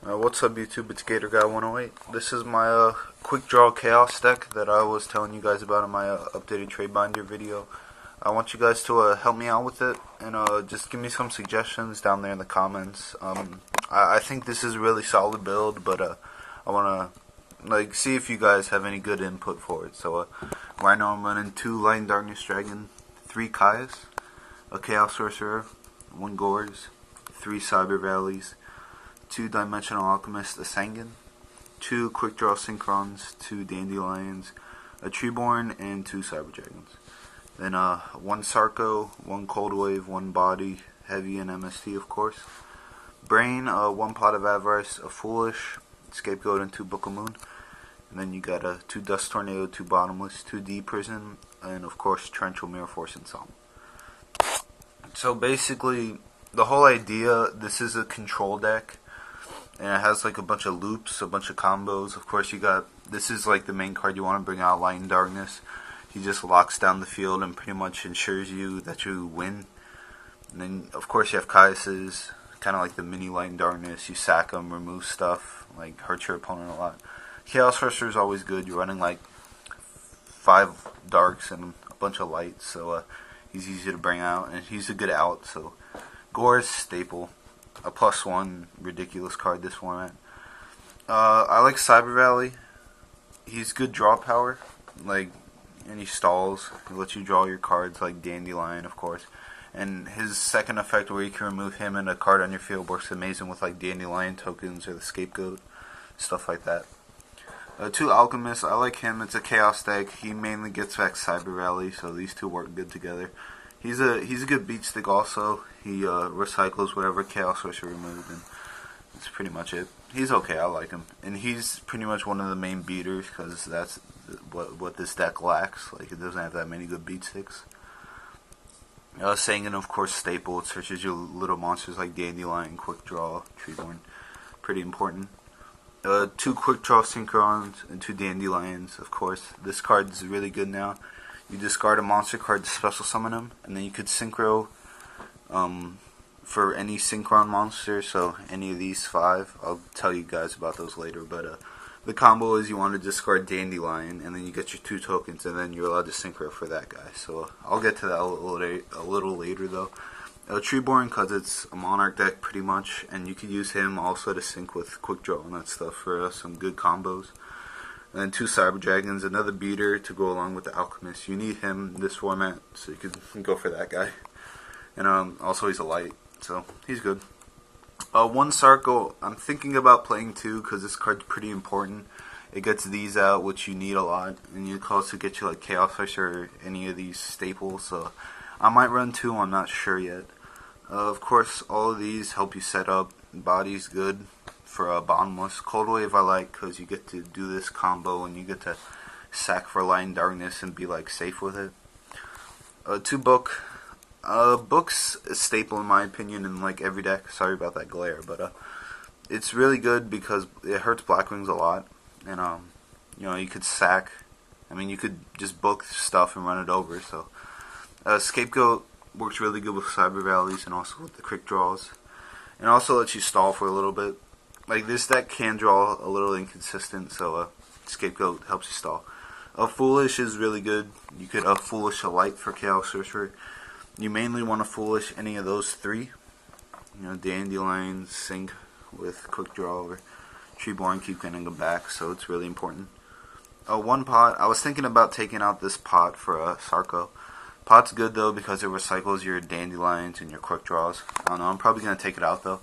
What's up YouTube, it's GatorGuy108. This is my quick draw chaos deck that I was telling you guys about in my updated trade binder video. I want you guys to help me out with it and just give me some suggestions down there in the comments. I think this is a really solid build, but I want to see if you guys have any good input for it. So right now I'm running 2 Light and Darkness Dragon, 3 Kaias, a Chaos Sorcerer, 1 Gores, 3 Cyber Valleys, 2 Dimensional Alchemist, a Sangan, 2 Quick Draw Synchrons, 2 Dandelions, a Treeborn, and 2 Cyber Dragons. Then 1 Sarco, 1 Cold Wave, 1 Body, Heavy, and MST of course. Brain, 1 Pot of Avarice, a Foolish, Scapegoat, and 2 Book of Moon. And then you got 2 Dust Tornado, 2 Bottomless, 2 D Prison, and of course Torrential Mirror Force and Psalm. So basically, the whole idea, this is a control deck. And it has like a bunch of loops, a bunch of combos. Of course, this is like the main card you want to bring out, Light and Darkness. He just locks down the field and pretty much ensures you that you win. And then, of course, you have Kaiases, kind of like the mini Light and Darkness. You sack them, remove stuff, like hurt your opponent a lot. Chaos Sorcerer is always good. You're running like 5 darks and a bunch of lights, so he's easy to bring out, and he's a good out. So Gore is staple. A +1 ridiculous card this format. I like Cyber Valley. He's good draw power, and he stalls. He lets you draw your cards like Dandelion, of course. And his second effect, where you can remove him and a card on your field, works amazing with like Dandelion tokens or the Scapegoat, stuff like that. 2 Alchemists, I like him. It's a chaos deck. He mainly gets back Cyber Valley, so these two work good together. He's a good beat stick also. He recycles whatever Chaos Sorcerer removed, and that's pretty much it. He's okay, I like him. And he's pretty much one of the main beaters, because that's what this deck lacks. Like, it doesn't have that many good beat sticks. Sangan, of course, staple. It searches your little monsters like Dandelion, Quick Draw, Treeborn. Pretty important. 2 Quick Draw Synchrons and 2 Dandelions, of course. This card is really good now. You discard a monster card to special summon him, and then you could synchro for any synchron monster, so any of these 5. I'll tell you guys about those later, but the combo is you want to discard Dandelion, and then you get your 2 tokens, and then you're allowed to synchro for that guy. So I'll get to that a little later, though. Treeborn, because it's a Monarch deck pretty much, and you could use him also to sync with Quick Draw and that stuff for some good combos. And then 2 Cyber Dragons, another beater to go along with the Alchemist. You need him in this format, so you can go for that guy. And also he's a light, so he's good. 1 Sarco, I'm thinking about playing 2 because this card's pretty important. It gets these out, which you need a lot, and you can also get you like Chaos Sorcerer or any of these staples. So I might run 2, I'm not sure yet. Of course, all of these help you set up. Body's good for a Bottomless. Cold Wave I like because you get to do this combo and you get to sack for Light and Darkness and be like safe with it. 2 Book. Book's a staple in my opinion in like every deck. Sorry about that glare, but it's really good because it hurts Blackwings a lot, and you could sack. I mean, you could just book stuff and run it over. So Scapegoat works really good with Cyber Valleys and also with the quick draws, and also lets you stall for a little bit. Like, this deck can draw a little inconsistent, so Scapegoat helps you stall. Foolish is really good. You could Foolish a Light for Chaos Sorcerer. You mainly want to Foolish any of those 3. Dandelion, sync with Quick Draw, or Treeborn, keep getting them back, so it's really important. 1 Pot, I was thinking about taking out this Pot for Sarco. Pot's good though because it recycles your Dandelions and your Quick Draws. I don't know, I'm probably going to take it out though.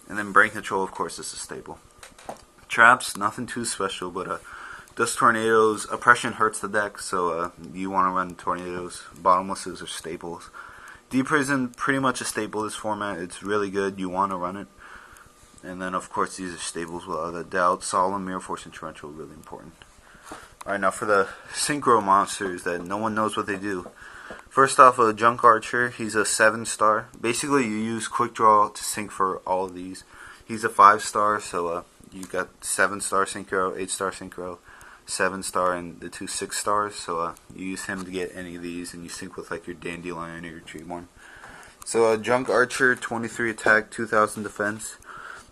And then Brain Control, of course, is a staple. Traps, nothing too special, but Dust Tornadoes, Oppression hurts the deck, so you want to run Tornadoes. Bottomlesses are staples. D Prison, pretty much a staple this format. It's really good, you want to run it. And then, of course, these are staples without a doubt. Solemn, Mirror Force, and Torrential, really important. Alright, now for the Synchro monsters that no one knows what they do. First off, Junk Archer, he's a 7-star. Basically, you use Quick Draw to sync for all of these. He's a 5-star, so you got 7-star Synchro, 8-star Synchro, 7-star, and the 2 6-stars. So you use him to get any of these, and you sync with like your Dandelion or your Treeborn. So Junk Archer, 23 attack, 2000 defense.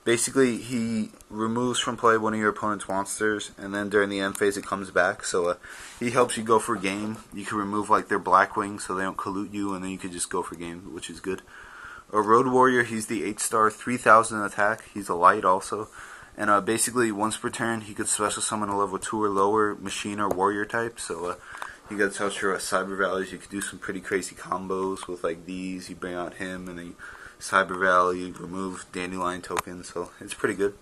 Basically, he removes from play one of your opponent's monsters, and then during the end phase it comes back. So he helps you go for game. You can remove like their Blackwing so they don't collude you, and then you can just go for game, which is good. A Road Warrior, he's the 8-star, 3000 attack. He's a light also. And basically, once per turn, he could special summon a level 2 or lower machine or warrior type. So you got your Cyber Valleys. You could do some pretty crazy combos with like these. You bring out him, and then Cyber Valley, remove Dandelion tokens, so it's pretty good.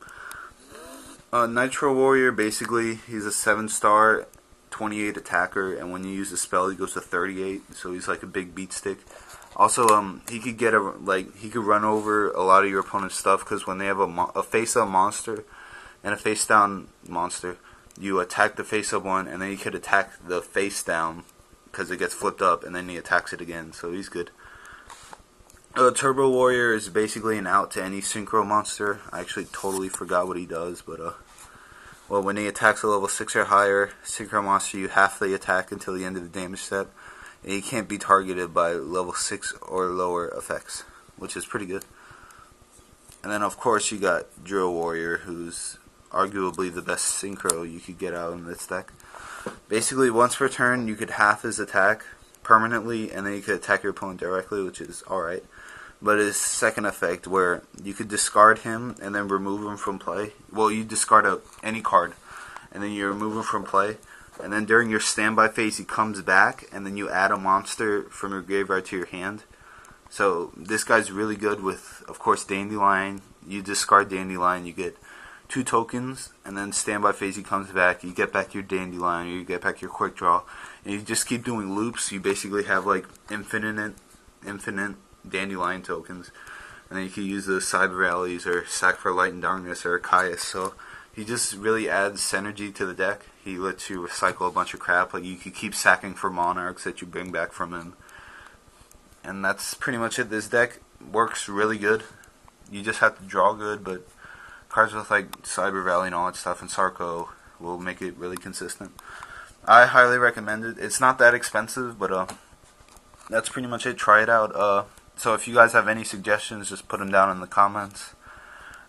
Nitro Warrior, basically, he's a 7-star, 28 attacker, and when you use the spell, he goes to 38, so he's like a big beat stick. Also, he could get he could run over a lot of your opponent's stuff, because when they have a face-up monster and a face-down monster, you attack the face-up one, and then you could attack the face-down, because it gets flipped up, and then he attacks it again, so he's good. Turbo Warrior is basically an out to any synchro monster. I actually totally forgot what he does, but well, when he attacks a level 6 or higher synchro monster, you half the attack until the end of the damage step, and he can't be targeted by level 6 or lower effects, which is pretty good. And then of course you got Drill Warrior, who's arguably the best synchro you could get out in this deck. Basically, once per turn, you could half his attack permanently, and then you could attack your opponent directly, which is alright. But his second effect, where you could discard him and then remove him from play. Well, you discard any card, and then you remove him from play. And then during your standby phase, he comes back, and then you add a monster from your graveyard to your hand. So this guy's really good with, of course, Dandelion. You discard Dandelion, you get 2 tokens, and then standby phase, he comes back. You get back your Dandelion, or you get back your Quick Draw, and you just keep doing loops. You basically have like infinite Dandelion tokens, and then you can use the Cyber Valleys or Sack for Light and Darkness or Caius. So he just really adds synergy to the deck. He lets you recycle a bunch of crap. Like you can keep sacking for monarchs that you bring back from him, and that's pretty much it. This deck works really good. You just have to draw good, but cards with like Cyber Valley and all that stuff and Sarco will make it really consistent. I highly recommend it. It's not that expensive, but that's pretty much it. Try it out. So if you guys have any suggestions, just put them down in the comments.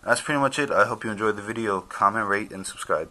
That's pretty much it. I hope you enjoyed the video. Comment, rate, and subscribe.